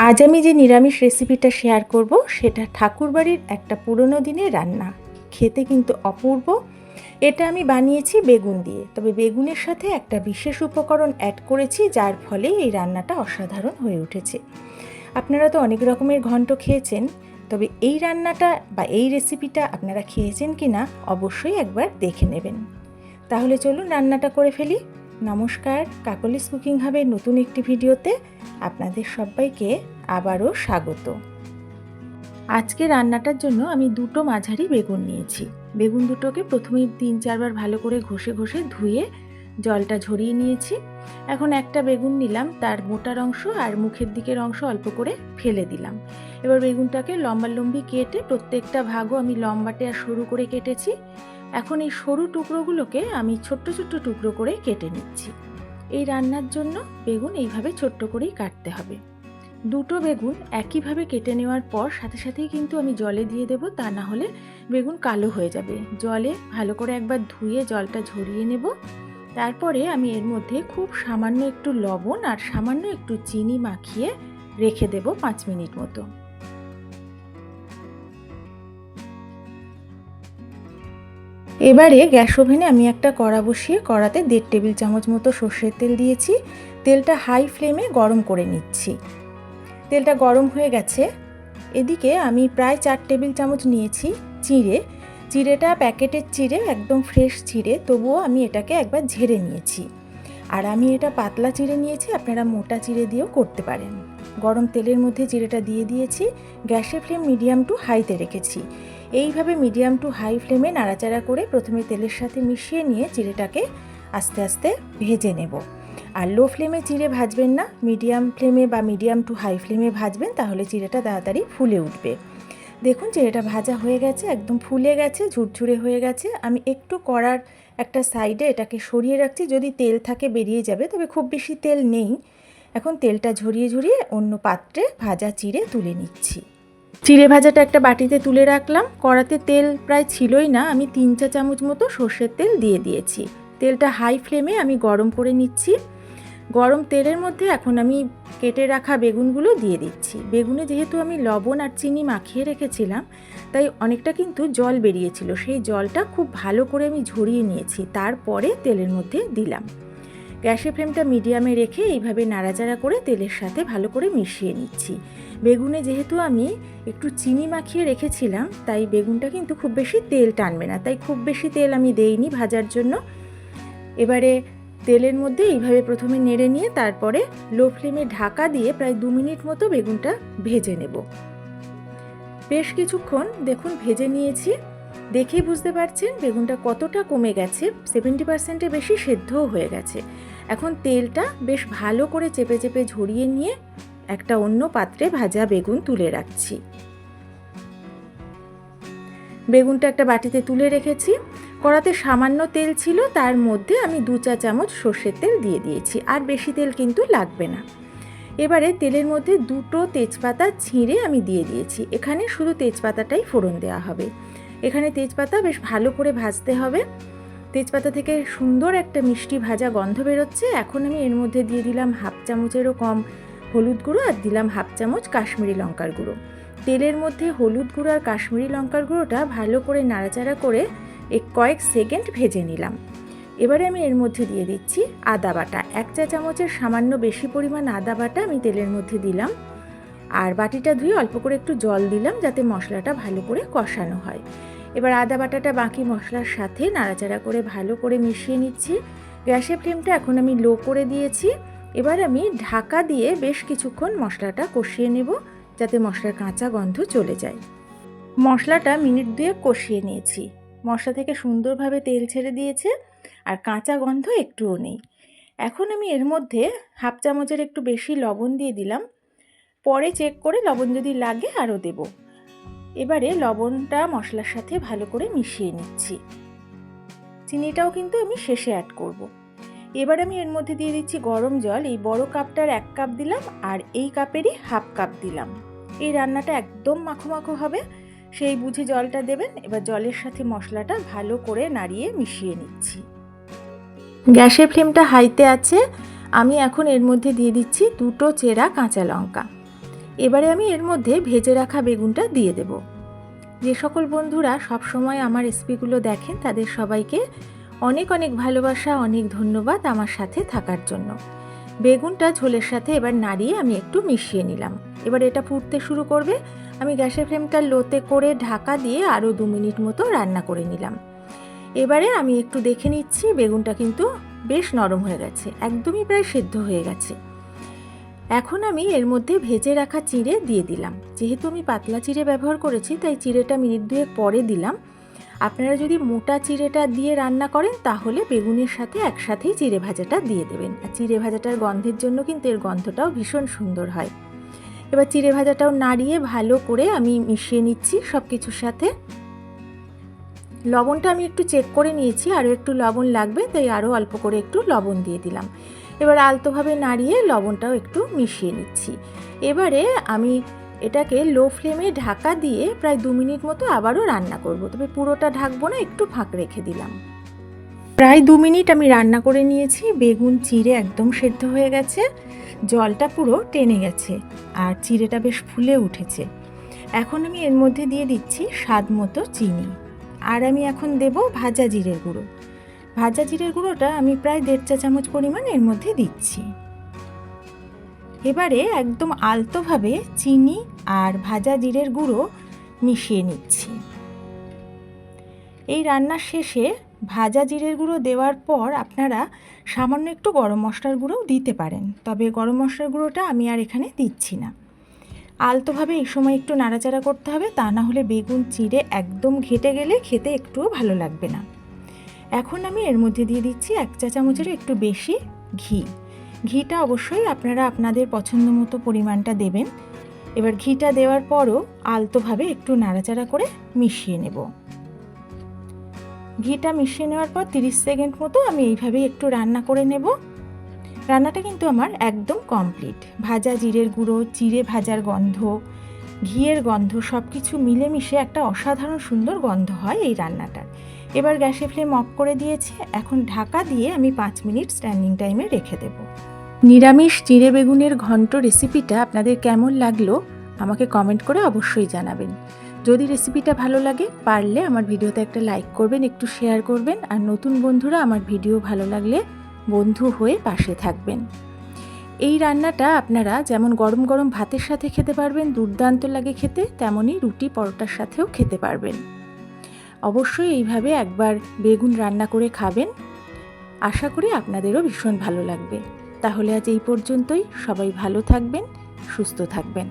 আজ আমি যে নিরামিষ রেসিপিটা শেয়ার করব সেটা ঠাকুরবাড়ির একটা পুরনো দিনের রান্না। খেতে কিন্তু অপূর্ব। এটা আমি বানিয়েছি বেগুন দিয়ে, তবে বেগুনের সাথে একটা বিশেষ উপকরণ অ্যাড করেছি, যার ফলে এই রান্নাটা অসাধারণ হয়ে উঠেছে। আপনারা তো অনেক রকমের ঘন্ট খেয়েছেন, তবে এই রান্নাটা বা এই রেসিপিটা আপনারা খেয়েছেন কি না অবশ্যই একবার দেখে নেবেন। তাহলে চলুন রান্নাটা করে ফেলি। নমস্কার, কাকলিস কুকিং হাবের নতুন একটি ভিডিওতে আপনাদের সবাইকে আবারও স্বাগত। আজকে রান্নাটার জন্য আমি দুটো মাঝারি বেগুন নিয়েছি। বেগুন দুটোকে প্রথমেই 3-4 বার ভালো করে ঘষে ঘষে ধুয়ে জলটা ঝরিয়ে নিয়েছি। এখন একটা বেগুন নিলাম, তার মোটার অংশ আর মুখের দিকের অংশ অল্প করে ফেলে দিলাম। এবার বেগুনটাকে লম্বালম্বি কেটে প্রত্যেকটা ভাগও আমি লম্বাটে আর সরু করে কেটেছি। এখন এই সরু টুকরোগুলোকে আমি ছোট্ট ছোট্ট টুকরো করে কেটে নিচ্ছি। এই রান্নার জন্য বেগুন এইভাবে ছোট্ট করেই কাটতে হবে। দুটো বেগুন একইভাবে কেটে নেওয়ার পর সাথে সাথেই কিন্তু আমি জলে দিয়ে দেব, তা না হলে বেগুন কালো হয়ে যাবে। জলে ভালো করে একবার ধুয়ে জলটা ঝরিয়ে নেব। তারপরে আমি এর মধ্যে খুব সামান্য একটু লবণ আর সামান্য একটু চিনি মাখিয়ে রেখে দেব 5 মিনিট মতো। এবারে গ্যাস ওভেনে আমি একটা কড়া বসিয়ে কড়াতে 1.5 টেবিল চামচ মতো সর্ষের তেল দিয়েছি। তেলটা হাই ফ্লেমে গরম করে নিচ্ছি। তেলটা গরম হয়ে গেছে। এদিকে আমি প্রায় 4 টেবিল চামচ নিয়েছি চিঁড়ে। চিঁড়েটা প্যাকেটের চিঁড়ে, একদম ফ্রেশ চিঁড়ে, তবুও আমি এটাকে একবার ঝেড়ে নিয়েছি। আর আমি এটা পাতলা চিঁড়ে নিয়েছি, আপনারা মোটা চিঁড়ে দিয়েও করতে পারেন। গরম তেলের মধ্যে চিঁড়েটা দিয়ে দিয়েছি। গ্যাসের ফ্লেম মিডিয়াম টু হাইতে রেখেছি। এইভাবে মিডিয়াম টু হাই ফ্লেমে নাড়াচাড়া করে প্রথমে তেলের সাথে মিশিয়ে নিয়ে চিঁড়েটাকে আস্তে আস্তে ভেজে নেব। আর লো ফ্লেমে চিঁড়ে ভাজবেন না, মিডিয়াম ফ্লেমে বা মিডিয়াম টু হাই ফ্লেমে ভাজবেন, তাহলে চিঁড়েটা তাড়াতাড়ি ফুলে উঠবে। দেখুন চিঁড়েটা ভাজা হয়ে গেছে, একদম ফুলে গেছে, ঝুরঝুরে হয়ে গেছে। আমি একটু কড়ার একটা সাইডে এটাকে সরিয়ে রাখছি, যদি তেল থাকে বেরিয়ে যাবে, তবে খুব বেশি তেল নেই। এখন তেলটা ঝরিয়ে ঝরিয়ে অন্য পাত্রে ভাজা চিঁড়ে তুলে নিচ্ছি। চিঁড়ে ভাজাটা একটা বাটিতে তুলে রাখলাম। কড়াতে তেল প্রায় ছিলই না, আমি 3 চা চামচ মতো সর্ষের তেল দিয়ে দিয়েছি। তেলটা হাই ফ্লেমে আমি গরম করে নিচ্ছি। গরম তেলের মধ্যে এখন আমি কেটে রাখা বেগুনগুলো দিয়ে দিচ্ছি। বেগুনে যেহেতু আমি লবণ আর চিনি মাখিয়ে রেখেছিলাম, তাই অনেকটা কিন্তু জল বেরিয়েছিল। সেই জলটা খুব ভালো করে আমি ঝরিয়ে নিয়েছি, তারপরে তেলের মধ্যে দিলাম। গ্যাসের ফ্লেমটা মিডিয়ামে রেখে এইভাবে নাড়াচাড়া করে তেলের সাথে ভালো করে মিশিয়ে নিচ্ছি। বেগুনে যেহেতু আমি একটু চিনি মাখিয়ে রেখেছিলাম, তাই বেগুনটা কিন্তু খুব বেশি তেল টানবে না, তাই খুব বেশি তেল আমি দেইনি ভাজার জন্য। এবারে তেলের মধ্যে এইভাবে প্রথমে নেড়ে নিয়ে তারপরে লো ফ্লেমে ঢাকা দিয়ে প্রায় 2 মিনিট মতো বেগুনটা ভেজে নেব। বেশ কিছুক্ষণ দেখুন ভেজে নিয়েছি। দেখেই বুঝতে পারছেন বেগুনটা কতটা কমে গেছে, 70%-এর বেশি সেদ্ধও হয়ে গেছে। এখন তেলটা বেশ ভালো করে চেপে চেপে ঝরিয়ে নিয়ে একটা অন্য পাত্রে ভাজা বেগুন তুলে রাখছি। বেগুনটা একটা বাটিতে তুলে রেখেছি। কড়াতে সামান্য তেল ছিল, তার মধ্যে আমি 2 চা চামচ সর্ষের তেল দিয়ে দিয়েছি, আর বেশি তেল কিন্তু লাগবে না। এবারে তেলের মধ্যে 2টো তেজপাতা ছিঁড়ে আমি দিয়ে দিয়েছি। এখানে শুধু তেজপাতাটাই ফোড়ন দেওয়া হবে। এখানে তেজপাতা বেশ ভালো করে ভাজতে হবে। তেজপাতা থেকে সুন্দর একটা মিষ্টি ভাজা গন্ধ বেরোচ্ছে। এখন আমি এর মধ্যে দিয়ে দিলাম 1/2 চামচেরও কম হলুদ গুঁড়ো আর দিলাম 1/2 চামচ কাশ্মীরি লঙ্কার গুঁড়ো। তেলের মধ্যে হলুদ গুঁড়ো আর কাশ্মীরি লঙ্কার গুঁড়োটা ভালো করে নাড়াচাড়া করে কয়েক সেকেন্ড ভেজে নিলাম। এবারে আমি এর মধ্যে দিয়ে দিচ্ছি আদা বাটা। 1 চা চামচের সামান্য বেশি পরিমাণ আদা বাটা আমি তেলের মধ্যে দিলাম। আর বাটিটা ধুয়ে অল্প করে একটু জল দিলাম, যাতে মশলাটা ভালো করে কষানো হয়। এবার আদা বাটাটা বাকি মশলার সাথে নাড়াচাড়া করে ভালো করে মিশিয়ে নিচ্ছি। গ্যাসের ফ্লেমটা এখন আমি লো করে দিয়েছি। এবার আমি ঢাকা দিয়ে বেশ কিছুক্ষণ মশলাটা কষিয়ে নেব, যাতে মশলার কাঁচা গন্ধ চলে যায়। মশলাটা মিনিট 2 কষিয়ে নিয়েছি। মশলা থেকে সুন্দরভাবে তেল ছেড়ে দিয়েছে, আর কাঁচা গন্ধ একটুও নেই। এখন আমি এর মধ্যে 1/2 চামচের একটু বেশি লবণ দিয়ে দিলাম। পরে চেক করে লবণ যদি লাগে আরও দেব। এবারে লবণটা মশলার সাথে ভালো করে মিশিয়ে নিচ্ছি। চিনিটাও কিন্তু আমি শেষে অ্যাড করব। এবার আমি এর মধ্যে দিয়ে দিচ্ছি গরম জল। এই বড় কাপটার 1 কাপ দিলাম, আর এই কাপেরই 1/2 কাপ দিলাম। এই রান্নাটা একদম মাখো মাখো হবে, সেই বুঝে জলটা দেবেন। এবার জলের সাথে মশলাটা ভালো করে নাড়িয়ে মিশিয়ে নিচ্ছি। গ্যাসের ফ্লেমটা হাইতে আছে। আমি এখন এর মধ্যে দিয়ে দিচ্ছি 2টো চেরা কাঁচা লঙ্কা। এবারে আমি এর মধ্যে ভেজে রাখা বেগুনটা দিয়ে দেব। যে সকল বন্ধুরা সব সময় আমার রেসিপিগুলো দেখেন তাদের সবাইকে অনেক অনেক ভালোবাসা, অনেক ধন্যবাদ আমার সাথে থাকার জন্য। বেগুনটা ঝোলের সাথে এবার নাড়িয়ে আমি একটু মিশিয়ে নিলাম। এবার এটা ফুটতে শুরু করবে। আমি গ্যাসের ফ্লেমটা লোতে করে ঢাকা দিয়ে আরও 2 মিনিট মতো রান্না করে নিলাম। এবারে আমি একটু দেখে নিচ্ছি, বেগুনটা কিন্তু বেশ নরম হয়ে গেছে, একদমই প্রায় সেদ্ধ হয়ে গেছে। এখন আমি এর মধ্যে ভেজে রাখা চিঁড়ে দিয়ে দিলাম। যেহেতু আমি পাতলা চিঁড়ে ব্যবহার করেছি তাই চিঁড়েটা মিনিট 2 পরে দিলাম। আপনারা যদি মোটা চিঁড়েটা দিয়ে রান্না করেন তাহলে বেগুনের সাথে একসাথেই চিঁড়ে ভাজাটা দিয়ে দেবেন। আর চিঁড়ে ভাজাটার গন্ধের জন্য কিন্তু এর গন্ধটাও ভীষণ সুন্দর হয়। এবার চিঁড়ে ভাজাটাও নাড়িয়ে ভালো করে আমি মিশিয়ে নিচ্ছি সব কিছুর সাথে। লবণটা আমি একটু চেক করে নিয়েছি, আরও একটু লবণ লাগবে তাই আরও অল্প করে একটু লবণ দিয়ে দিলাম। এবার আলতোভাবে নাড়িয়ে লবণটাও একটু মিশিয়ে নিচ্ছি। এবারে আমি এটাকে লো ফ্লেমে ঢাকা দিয়ে প্রায় 2 মিনিট মতো আবারও রান্না করব, তবে পুরোটা ঢাকবো না, একটু ফাঁক রেখে দিলাম। প্রায় 2 মিনিট আমি রান্না করে নিয়েছি। বেগুন চিঁড়ে একদম সেদ্ধ হয়ে গেছে, জলটা পুরো টেনে গেছে আর চিঁড়েটা বেশ ফুলে উঠেছে। এখন আমি এর মধ্যে দিয়ে দিচ্ছি স্বাদ মতো চিনি, আর আমি এখন দেব ভাজা জিরের গুঁড়ো। ভাজা জিরের গুঁড়োটা আমি প্রায় 1.5 চা চামচ পরিমাণ এর মধ্যে দিচ্ছি। এবারে একদম আলতোভাবে চিনি আর ভাজা জিরের গুঁড়ো মিশিয়ে নিচ্ছি। এই রান্নার শেষে ভাজা জিরের গুঁড়ো দেওয়ার পর আপনারা সামান্য একটু গরম মশলার গুঁড়োও দিতে পারেন, তবে গরম মশলার গুঁড়োটা আমি আর এখানে দিচ্ছি না। আলতোভাবে এই সময় একটু নাড়াচাড়া করতে হবে, তা না হলে বেগুন চিঁড়ে একদম ঘেটে গেলে খেতে একটুও ভালো লাগবে না। এখন আমি এর মধ্যে দিয়ে দিচ্ছি 1 চা চামচেরও একটু বেশি ঘি। ঘিটা অবশ্যই আপনারা আপনাদের পছন্দ মতো পরিমাণটা দেবেন। এবার ঘিটা দেওয়ার পরও আলতোভাবে একটু নাড়াচাড়া করে মিশিয়ে নেব। ঘিটা মিশিয়ে নেওয়ার পর 30 সেকেন্ড মতো আমি এইভাবেই একটু রান্না করে নেব। রান্নাটা কিন্তু আমার একদম কমপ্লিট। ভাজা জিরের গুঁড়ো, চিঁড়ে ভাজার গন্ধ, ঘিয়ের গন্ধ সব কিছু মিলেমিশে একটা অসাধারণ সুন্দর গন্ধ হয় এই রান্নাটার। এবার গ্যাসের ফ্লেম অফ করে দিয়েছি। এখন ঢাকা দিয়ে আমি 5 মিনিট স্ট্যান্ডিং টাইমে রেখে দেব। নিরামিষ চিঁড়ে বেগুনের ঘন্ট রেসিপিটা আপনাদের কেমন লাগলো আমাকে কমেন্ট করে অবশ্যই জানাবেন। যদি রেসিপিটা ভালো লাগে পারলে আমার ভিডিওতে একটা লাইক করবেন, একটু শেয়ার করবেন, আর নতুন বন্ধুরা আমার ভিডিও ভালো লাগলে বন্ধু হয়ে পাশে থাকবেন। এই রান্নাটা আপনারা যেমন গরম গরম ভাতের সাথে খেতে পারবেন, দুর্দান্ত লাগে খেতে, তেমনই রুটি পরোটার সাথেও খেতে পারবেন। অবশ্যই এইভাবে একবার বেগুন রান্না করে খাবেন, আশা করি আপনাদেরও ভীষণ ভালো লাগবে। তাহলে আজ এই পর্যন্তই। সবাই ভালো থাকবেন, সুস্থ থাকবেন।